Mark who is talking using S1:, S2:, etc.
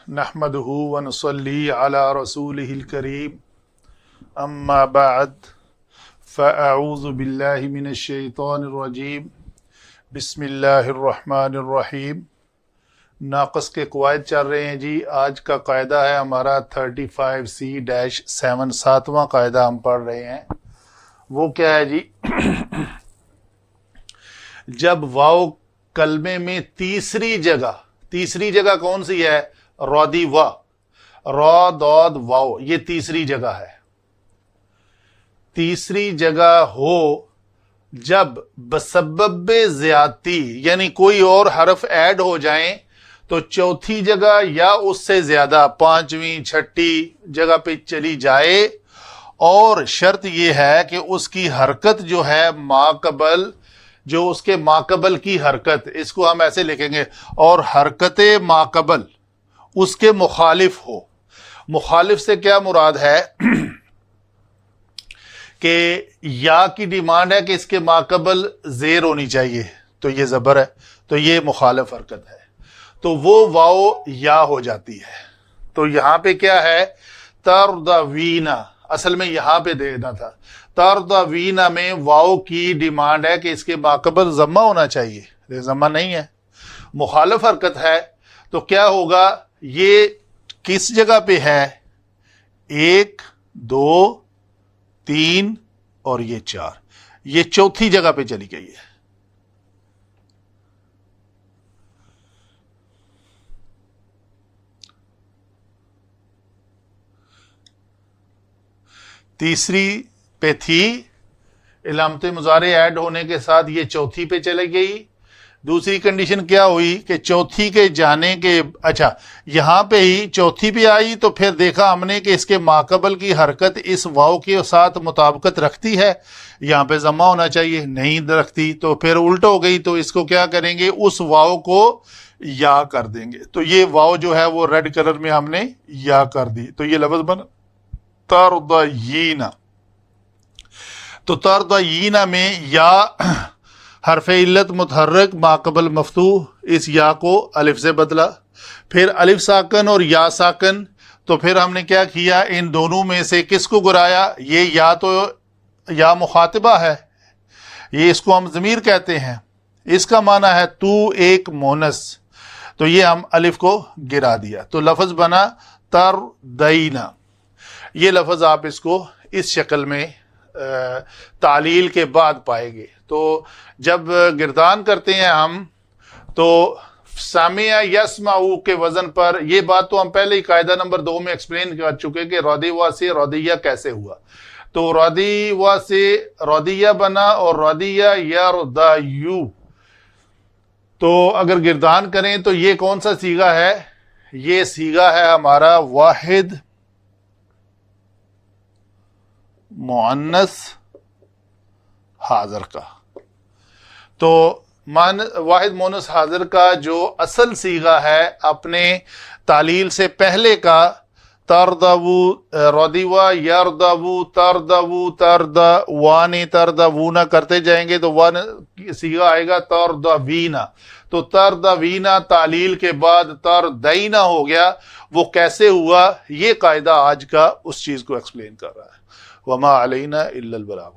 S1: نحمده ونصلي على رسوله الكريم اما بعد فاعوذ بالله من الشیطان الرجیم بسم اللہ الرحمن الرحیم۔ ناقص کے قواعد چل رہے ہیں جی۔ آج کا قاعدہ ہے ہمارا 35C-7 ساتواں قاعدہ ہم پڑھ رہے ہیں۔ وہ کیا ہے جی؟ جب واو کلمے میں تیسری جگہ کون سی ہے؟ رودی وا، را دود واو، یہ تیسری جگہ ہے۔ تیسری جگہ ہو جب بسبب زیادتی یعنی کوئی اور حرف ایڈ ہو جائیں تو چوتھی جگہ یا اس سے زیادہ پانچویں چھٹی جگہ پہ چلی جائے، اور شرط یہ ہے کہ اس کی حرکت جو ہے ماقبل، جو اس کے ماقبل کی حرکت، اس کو ہم ایسے لکھیں گے، اور حرکت ماقبل اس کے مخالف ہو۔ مخالف سے کیا مراد ہے؟ کہ یا کی ڈیمانڈ ہے کہ اس کے ماقبل زیر ہونی چاہیے، تو یہ زبر ہے، تو یہ مخالف حرکت ہے، تو وہ واو یا ہو جاتی ہے۔ تو یہاں پہ کیا ہے؟ تردوینا، اصل میں یہاں پہ دینا تھا، تردوینا میں واو کی ڈیمانڈ ہے کہ اس کے ماقبل ضمہ ہونا چاہیے، ضمہ نہیں ہے، مخالف حرکت ہے، تو کیا ہوگا؟ یہ کس جگہ پہ ہے؟ 1 2 3 اور یہ 4، یہ چوتھی جگہ پہ چلی گئی ہے۔ تیسری پہ تھی، علامت مضارع ایڈ ہونے کے ساتھ یہ چوتھی پہ چلی گئی۔ دوسری کنڈیشن کیا ہوئی کہ چوتھی کے جانے کے، اچھا یہاں پہ ہی چوتھی پہ آئی تو پھر دیکھا ہم نے کہ اس کے ماقبل کی حرکت اس واو کے ساتھ مطابقت رکھتی ہے، یہاں پہ ضمہ ہونا چاہیے، نہیں رکھتی، تو پھر الٹ ہو گئی، تو اس کو کیا کریں گے؟ اس واو کو یا کر دیں گے۔ تو یہ واو جو ہے وہ ریڈ کلر میں ہم نے یا کر دی، تو یہ لفظ بنا تردینا۔ تو تردینا میں یا حرف علت متحرک ماقبل مفتوح، اس یا کو الف سے بدلا، پھر الف ساکن اور یا ساکن، تو پھر ہم نے کیا کیا؟ ان دونوں میں سے کس کو گرایا؟ یہ یا تو یا مخاطبہ ہے، یہ اس کو ہم ضمیر کہتے ہیں، اس کا معنی ہے تو ایک مونس، تو یہ ہم الف کو گرا دیا، تو لفظ بنا تردینا۔ یہ لفظ آپ اس کو اس شکل میں تعلیل کے بعد پائیں گے۔ تو جب گردان کرتے ہیں ہم تو سامع یسمعو کے وزن پر، یہ بات تو ہم پہلے ہی قاعدہ نمبر 2 میں ایکسپلین کر چکے کہ رودیوا سے رودیہ کیسے ہوا۔ تو رودیوا سے رودیہ بنا اور رودیہ یردایو، تو اگر گردان کریں تو یہ کون سا صیغہ ہے؟ یہ صیغہ ہے ہمارا واحد مؤنث حاضر کا۔ تو واحد مؤنث حاضر کا جو اصل صیغہ ہے اپنے تعلیل سے پہلے کا، تردو، رودیوا یردو، تردو، تردوانی، تردوونا کرتے جائیں گے تو وان صیغہ آئے گا تردوینا۔ تو تردوینا تعلیل کے بعد تردینا ہو گیا۔ وہ کیسے ہوا؟ یہ قاعدہ آج کا اس چیز کو ایکسپلین کر رہا ہے۔ وما علینا الا البلاغ۔